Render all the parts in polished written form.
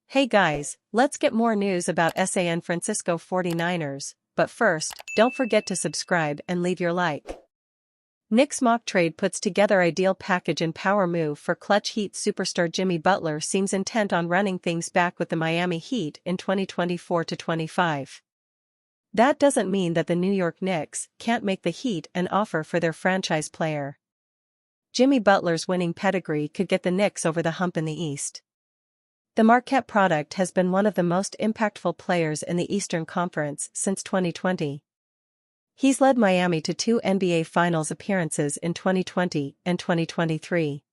Hey guys, let's get more news about San Francisco 49ers, but first, don't forget to subscribe and leave your like. Knicks mock trade puts together ideal package and power move for clutch Heat superstar Jimmy Butler seems intent on running things back with the Miami Heat in 2024-25. That doesn't mean that the New York Knicks can't make the Heat an offer for their franchise player. Jimmy Butler's winning pedigree could get the Knicks over the hump in the East. The Marquette product has been one of the most impactful players in the Eastern Conference since 2020. He's led Miami to 2 NBA Finals appearances in 2020 and 2023.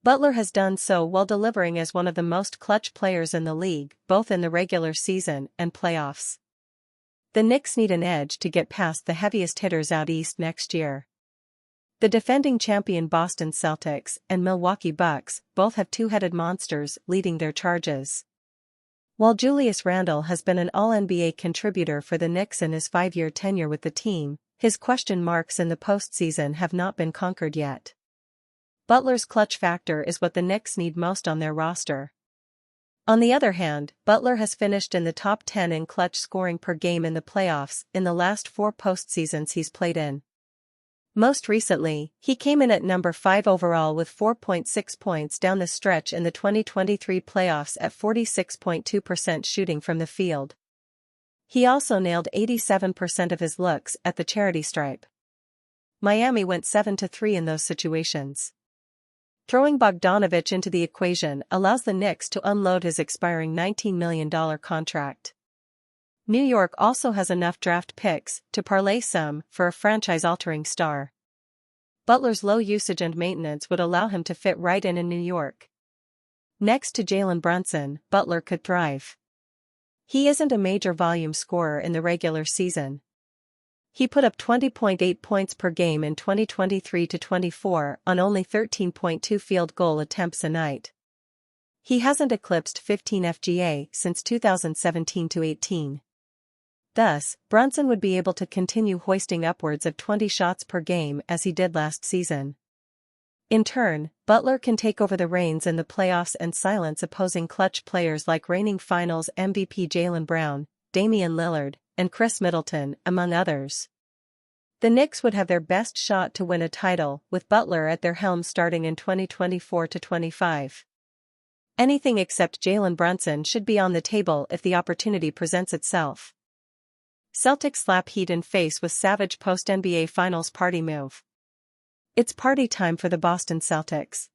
Butler has done so while delivering as one of the most clutch players in the league, both in the regular season and playoffs. The Knicks need an edge to get past the heaviest hitters out east next year. The defending champion Boston Celtics and Milwaukee Bucks both have two-headed monsters leading their charges. While Julius Randle has been an All-NBA contributor for the Knicks in his 5-year tenure with the team, his question marks in the postseason have not been conquered yet. Butler's clutch factor is what the Knicks need most on their roster. On the other hand, Butler has finished in the top 10 in clutch scoring per game in the playoffs in the last 4 postseasons he's played in. Most recently, he came in at number 5 overall with 4.6 points down the stretch in the 2023 playoffs at 46.2% shooting from the field. He also nailed 87% of his looks at the charity stripe. Miami went 7-3 in those situations. Throwing Bogdanović into the equation allows the Knicks to unload his expiring $19 million contract. New York also has enough draft picks to parlay some for a franchise-altering star. Butler's low usage and maintenance would allow him to fit right in New York. Next to Jalen Brunson, Butler could thrive. He isn't a major volume scorer in the regular season. He put up 20.8 points per game in 2023-24 on only 13.2 field goal attempts a night. He hasn't eclipsed 15 FGA since 2017-18. Thus, Brunson would be able to continue hoisting upwards of 20 shots per game as he did last season. In turn, Butler can take over the reins in the playoffs and silence opposing clutch players like reigning Finals MVP Jaylen Brown, Damian Lillard, and Chris Middleton, among others. The Knicks would have their best shot to win a title with Butler at their helm starting in 2024-25. Anything except Jalen Brunson should be on the table if the opportunity presents itself. Celtics slap Heat in face with savage post-NBA Finals party move. It's party time for the Boston Celtics.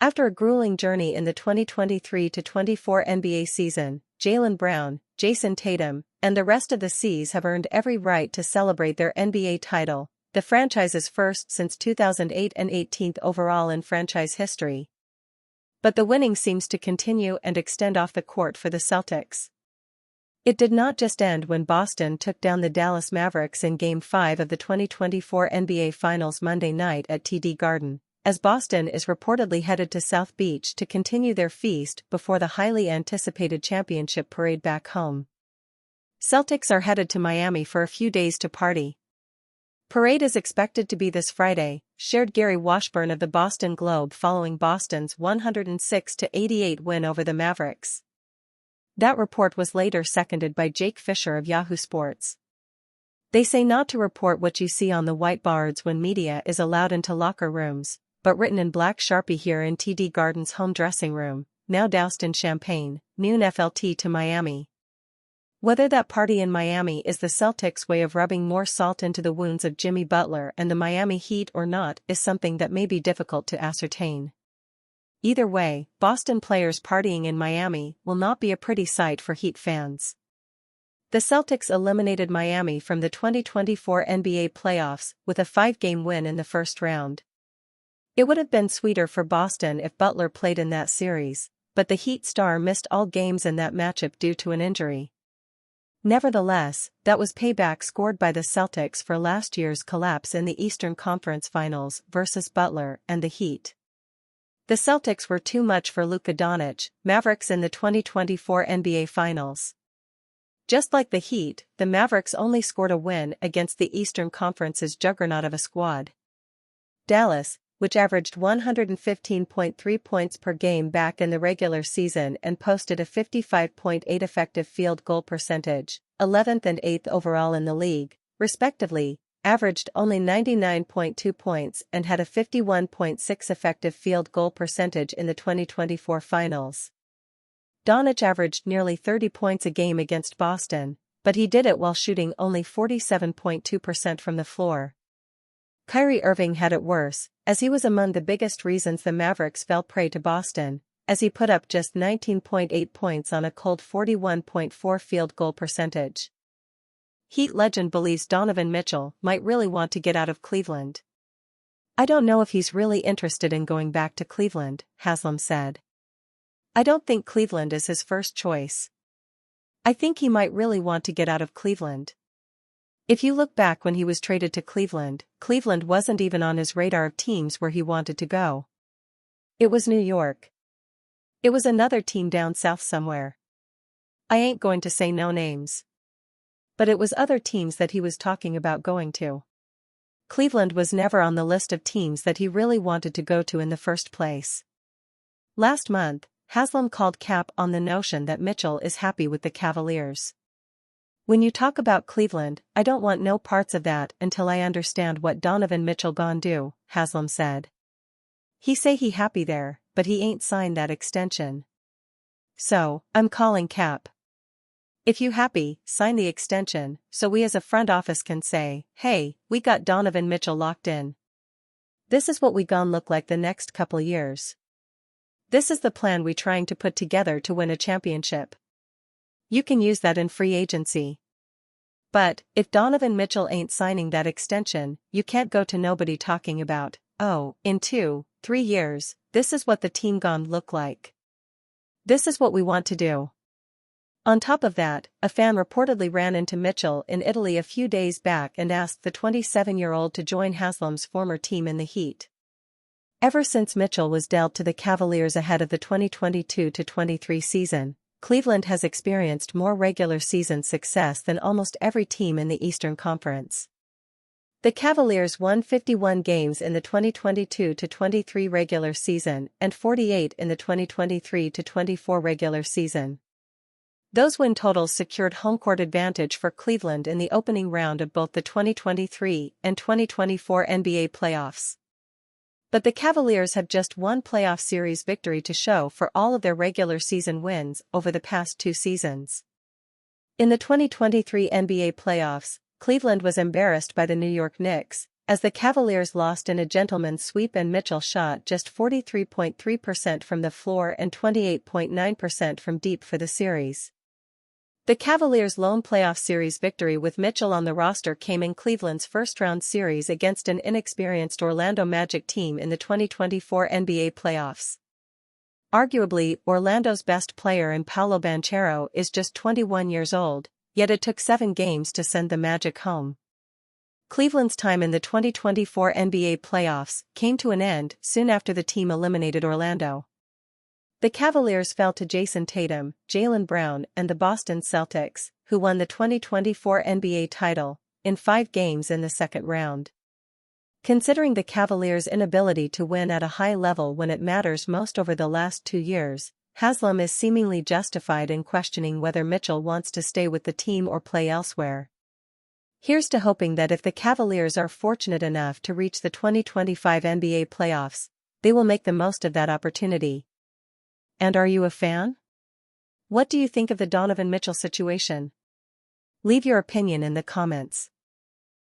After a grueling journey in the 2023-24 NBA season, Jaylen Brown, Jason Tatum, and the rest of the C's have earned every right to celebrate their NBA title, the franchise's first since 2008 and 18th overall in franchise history. But the winning seems to continue and extend off the court for the Celtics. It did not just end when Boston took down the Dallas Mavericks in Game 5 of the 2024 NBA Finals Monday night at TD Garden, as Boston is reportedly headed to South Beach to continue their feast before the highly anticipated championship parade back home. Celtics are headed to Miami for a few days to party. Parade is expected to be this Friday, shared Gary Washburn of the Boston Globe following Boston's 106-88 win over the Mavericks. That report was later seconded by Jake Fisher of Yahoo Sports. They say not to report what you see on the whiteboards when media is allowed into locker rooms, but written in black Sharpie here in TD Garden's home dressing room, now doused in champagne, noon FLT to Miami. Whether that party in Miami is the Celtics' way of rubbing more salt into the wounds of Jimmy Butler and the Miami Heat or not is something that may be difficult to ascertain. Either way, Boston players partying in Miami will not be a pretty sight for Heat fans. The Celtics eliminated Miami from the 2024 NBA playoffs with a 5-game win in the first round. It would have been sweeter for Boston if Butler played in that series, but the Heat star missed all games in that matchup due to an injury. Nevertheless, that was payback scored by the Celtics for last year's collapse in the Eastern Conference Finals versus Butler and the Heat. The Celtics were too much for Luka Doncic, Mavericks in the 2024 NBA Finals. Just like the Heat, the Mavericks only scored a win against the Eastern Conference's juggernaut of a squad. Dallas, which averaged 115.3 points per game back in the regular season and posted a 55.8 effective field goal percentage, 11th and 8th overall in the league, respectively, averaged only 99.2 points and had a 51.6 effective field goal percentage in the 2024 finals. Doncic averaged nearly 30 points a game against Boston, but he did it while shooting only 47.2% from the floor. Kyrie Irving had it worse, as he was among the biggest reasons the Mavericks fell prey to Boston, as he put up just 19.8 points on a cold 41.4 field goal percentage. Heat legend believes Donovan Mitchell might really want to get out of Cleveland. "I don't know if he's really interested in going back to Cleveland," Haslam said. "I don't think Cleveland is his first choice. I think he might really want to get out of Cleveland." If you look back when he was traded to Cleveland, Cleveland wasn't even on his radar of teams where he wanted to go. It was New York. It was another team down south somewhere. I ain't going to say no names. But it was other teams that he was talking about going to. Cleveland was never on the list of teams that he really wanted to go to in the first place. Last month, Haslam called cap on the notion that Mitchell is happy with the Cavaliers. "When you talk about Cleveland, I don't want no parts of that until I understand what Donovan Mitchell gon' do," Haslam said. "He say he happy there, but he ain't signed that extension. So, I'm calling cap. If you happy, sign the extension, so we as a front office can say, hey, we got Donovan Mitchell locked in. This is what we gon' look like the next couple years. This is the plan we trying to put together to win a championship. You can use that in free agency. But, if Donovan Mitchell ain't signing that extension, you can't go to nobody talking about, oh, in 2-3 years, this is what the team gon' look like. This is what we want to do." On top of that, a fan reportedly ran into Mitchell in Italy a few days back and asked the 27-year-old to join Haslam's former team in the Heat. Ever since Mitchell was dealt to the Cavaliers ahead of the 2022-23 season, Cleveland has experienced more regular season success than almost every team in the Eastern Conference. The Cavaliers won 51 games in the 2022-23 regular season and 48 in the 2023-24 regular season. Those win totals secured home court advantage for Cleveland in the opening round of both the 2023 and 2024 NBA playoffs. But the Cavaliers have just one playoff series victory to show for all of their regular season wins over the past 2 seasons. In the 2023 NBA playoffs, Cleveland was embarrassed by the New York Knicks, as the Cavaliers lost in a gentleman's sweep and Mitchell shot just 43.3% from the floor and 28.9% from deep for the series. The Cavaliers' lone playoff series victory with Mitchell on the roster came in Cleveland's first-round series against an inexperienced Orlando Magic team in the 2024 NBA playoffs. Arguably, Orlando's best player in Paolo Banchero is just 21 years old, yet it took 7 games to send the Magic home. Cleveland's time in the 2024 NBA playoffs came to an end soon after the team eliminated Orlando. The Cavaliers fell to Jason Tatum, Jaylen Brown and the Boston Celtics, who won the 2024 NBA title, in 5 games in the second round. Considering the Cavaliers' inability to win at a high level when it matters most over the last 2 years, Haslam is seemingly justified in questioning whether Mitchell wants to stay with the team or play elsewhere. Here's to hoping that if the Cavaliers are fortunate enough to reach the 2025 NBA playoffs, they will make the most of that opportunity. And are you a fan? What do you think of the Donovan Mitchell situation? Leave your opinion in the comments.